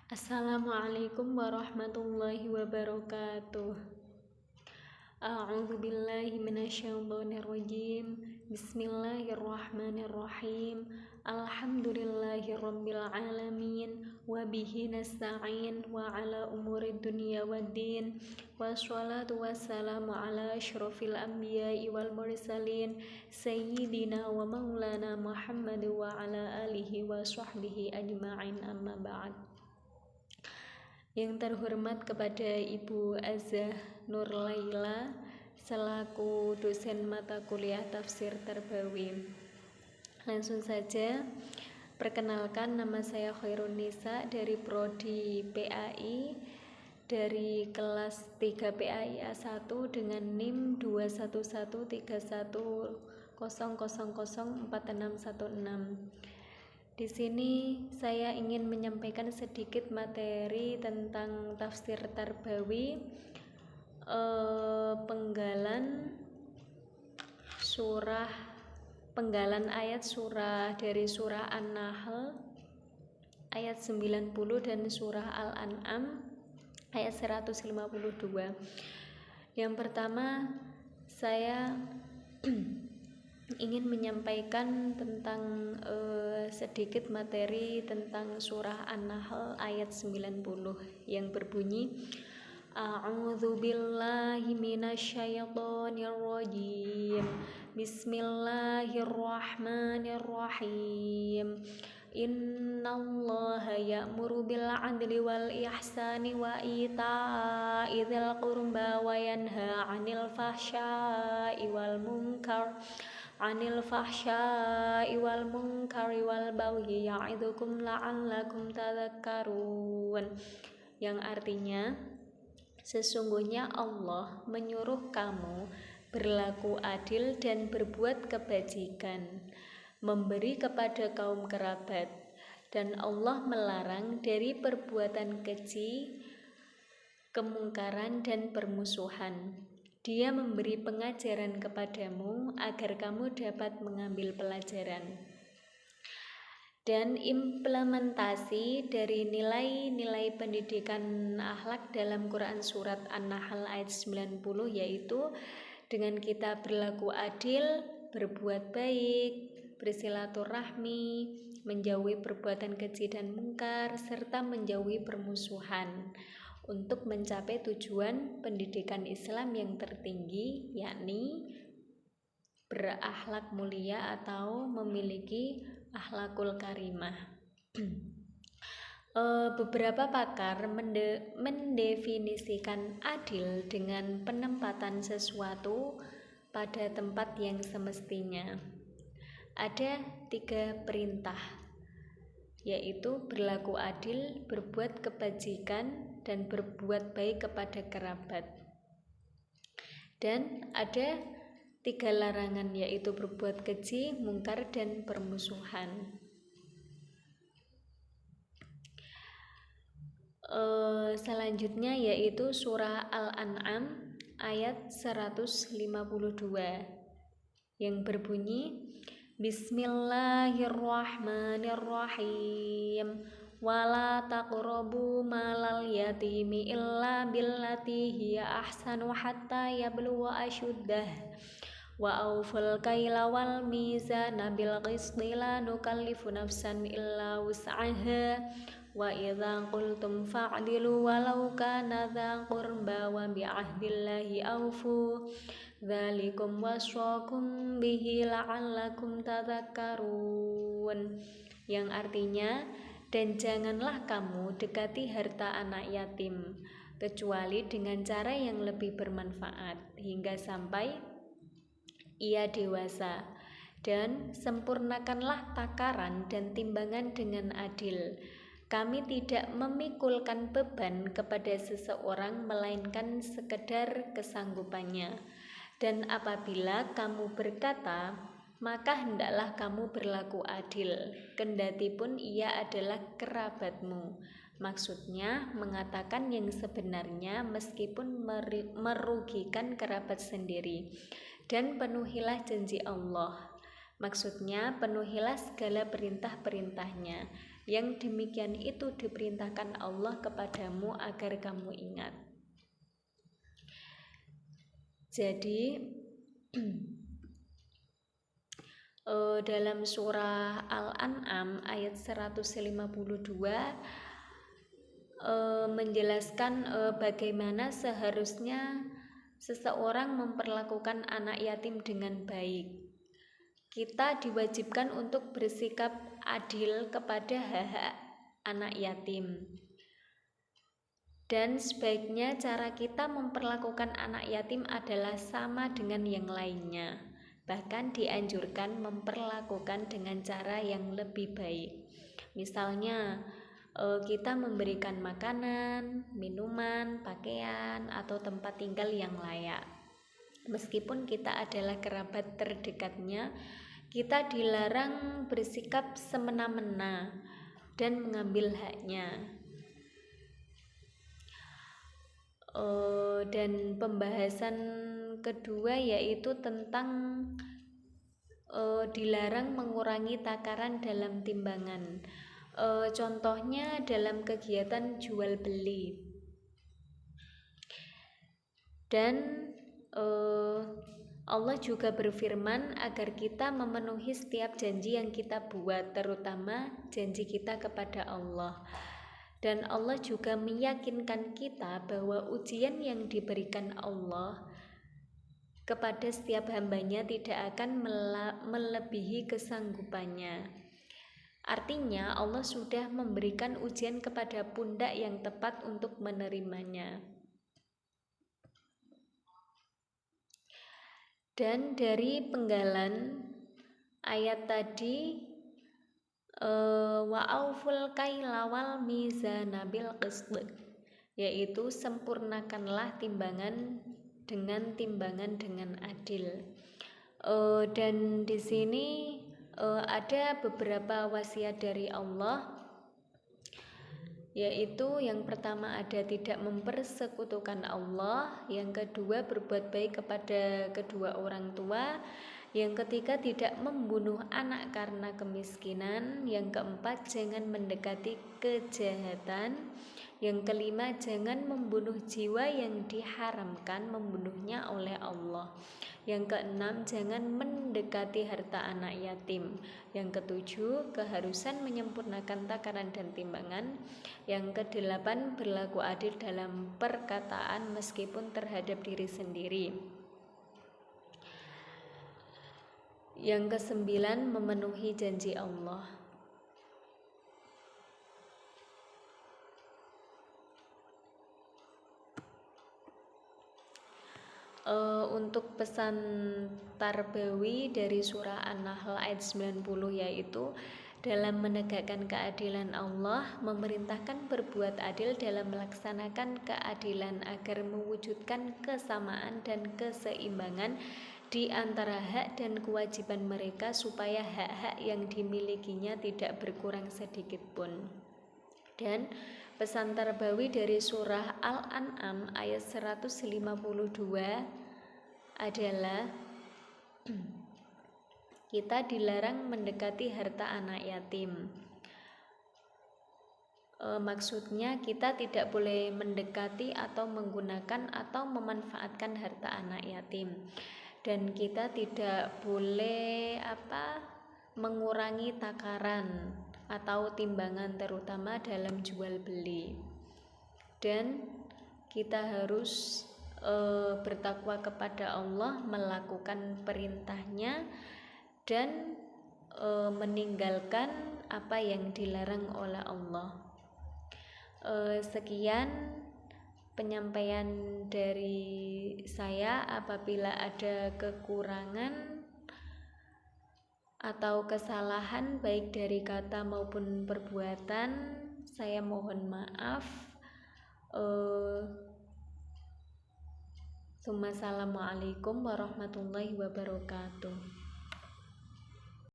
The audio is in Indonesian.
Assalamualaikum warahmatullahi wabarakatuh. A'udzu billahi minasyaitonir rajim. Bismillahirrahmanirrahim. Alhamdulillahirabbil alamin wa bihi nasta'in wa ala umurid dunya waddin. Wassalatu wassalamu ala asyrofil anbiya'i wal mursalin sayyidina wa maulana Muhammad wa ala alihi wa sahbihi ajma'in, amma ba'd. Yang terhormat kepada Ibu Azah Nur Laila selaku dosen mata kuliah tafsir Tarbawi. Langsung saja, perkenalkan, nama saya Khairun Nisa dari Prodi PAI dari kelas 3 PAI A1 dengan NIM 2113130004616. Di sini saya ingin menyampaikan sedikit materi tentang tafsir Tarbawi, penggalan ayat surah dari surah An-Nahl ayat 90 dan surah Al-An'am ayat 152. Yang pertama, saya ingin menyampaikan tentang sedikit materi tentang surah An-Nahl ayat 90 yang berbunyi A'udzu billahi minasyaitonir rajim. Bismillahirrahmanirrahim. Innallaha ya'muru bil 'adli wal ihsani wa ita'i dzil qurba wa yanha 'anil fahsya'i wal munkari wal baghi ya'idukum la'allakum tadhakkarun. Yang artinya, sesungguhnya Allah menyuruh kamu berlaku adil dan berbuat kebajikan, memberi kepada kaum kerabat, dan Allah melarang dari perbuatan keji, kemungkaran dan permusuhan. Dia memberi pengajaran kepadamu agar kamu dapat mengambil pelajaran. Dan implementasi dari nilai-nilai pendidikan akhlak dalam Quran surat An-Nahl ayat 90 yaitu dengan kita berlaku adil, berbuat baik, bersilaturahmi, menjauhi perbuatan keji dan mungkar, serta menjauhi permusuhan untuk mencapai tujuan pendidikan Islam yang tertinggi, yakni berakhlak mulia atau memiliki akhlakul karimah. Beberapa pakar mendefinisikan adil dengan penempatan sesuatu pada tempat yang semestinya. Ada 3 perintah, yaitu berlaku adil, berbuat kebajikan, dan berbuat baik kepada kerabat. Dan ada 3 larangan, yaitu berbuat keji, mungkar, dan permusuhan. Selanjutnya yaitu surah Al-An'am ayat 152 yang berbunyi Bismillahirrahmanirrahim. Wala taqrabu malal yatimi illa billati hiya ahsanu hatta yablugha ashuddah wa awful kaila wal mizana bil qisti la nukallifu nafsan illa wus'aha wa idza qultum fa'dilu walau kana dza qurba wa bi'ahdillahi awfu dzalikum wasaqum bihi la'allakum tadhakkarun. Yang artinya, dan janganlah kamu dekati harta anak yatim kecuali dengan cara yang lebih bermanfaat hingga sampai ia dewasa, dan sempurnakanlah takaran dan timbangan dengan adil. Kami tidak memikulkan beban kepada seseorang melainkan sekedar kesanggupannya. Dan apabila kamu berkata, maka hendaklah kamu berlaku adil, kendatipun ia adalah kerabatmu. Maksudnya mengatakan yang sebenarnya meskipun merugikan kerabat sendiri. Dan penuhilah janji Allah. Maksudnya penuhilah segala perintah-perintahnya. Yang demikian itu diperintahkan Allah kepadamu agar kamu ingat. Jadi dalam surah Al-An'am ayat 152 menjelaskan bagaimana seharusnya seseorang memperlakukan anak yatim dengan baik. Kita diwajibkan untuk bersikap adil kepada hak-hak anak yatim. Dan sebaiknya cara kita memperlakukan anak yatim adalah sama dengan yang lainnya. Bahkan dianjurkan memperlakukan dengan cara yang lebih baik. Misalnya, kita memberikan makanan, minuman, pakaian, atau tempat tinggal yang layak. Meskipun kita adalah kerabat terdekatnya, kita dilarang bersikap semena-mena dan mengambil haknya. Dan pembahasan kedua yaitu tentang dilarang mengurangi takaran dalam timbangan. Contohnya dalam kegiatan jual beli. Dan Allah juga berfirman agar kita memenuhi setiap janji yang kita buat, terutama janji kita kepada Allah. Dan Allah juga meyakinkan kita bahwa ujian yang diberikan Allah kepada setiap hambanya tidak akan melebihi kesanggupannya. Artinya Allah sudah memberikan ujian kepada pundak yang tepat untuk menerimanya. Dan dari penggalan ayat tadi, wa auful kaila wal mizana bil qist, yaitu sempurnakanlah timbangan dengan adil. Dan di sini ada beberapa wasiat dari Allah, yaitu yang pertama ada tidak mempersekutukan Allah, yang kedua berbuat baik kepada kedua orang tua, yang ketiga tidak membunuh anak karena kemiskinan, yang keempat jangan mendekati kejahatan, yang kelima jangan membunuh jiwa yang diharamkan membunuhnya oleh Allah, yang keenam jangan mendekati harta anak yatim, yang ketujuh keharusan menyempurnakan takaran dan timbangan, yang kedelapan berlaku adil dalam perkataan meskipun terhadap diri sendiri, yang kesembilan memenuhi janji Allah. Untuk pesan tarbawi dari surah An-Nahl ayat 90 yaitu dalam menegakkan keadilan Allah, memerintahkan berbuat adil dalam melaksanakan keadilan agar mewujudkan kesamaan dan keseimbangan di antara hak dan kewajiban mereka supaya hak-hak yang dimilikinya tidak berkurang sedikit pun. Dan pesan tarbawi dari surah Al-An'am ayat 152 adalah kita dilarang mendekati harta anak yatim. Maksudnya kita tidak boleh mendekati atau menggunakan atau memanfaatkan harta anak yatim. Dan kita tidak boleh mengurangi takaran atau timbangan terutama dalam jual beli. Dan kita harus bertakwa kepada Allah, melakukan perintahnya dan meninggalkan apa yang dilarang oleh Allah. Sekian penyampaian dari saya. Apabila ada kekurangan atau kesalahan baik dari kata maupun perbuatan, saya mohon maaf. Assalamualaikum warahmatullahi wabarakatuh.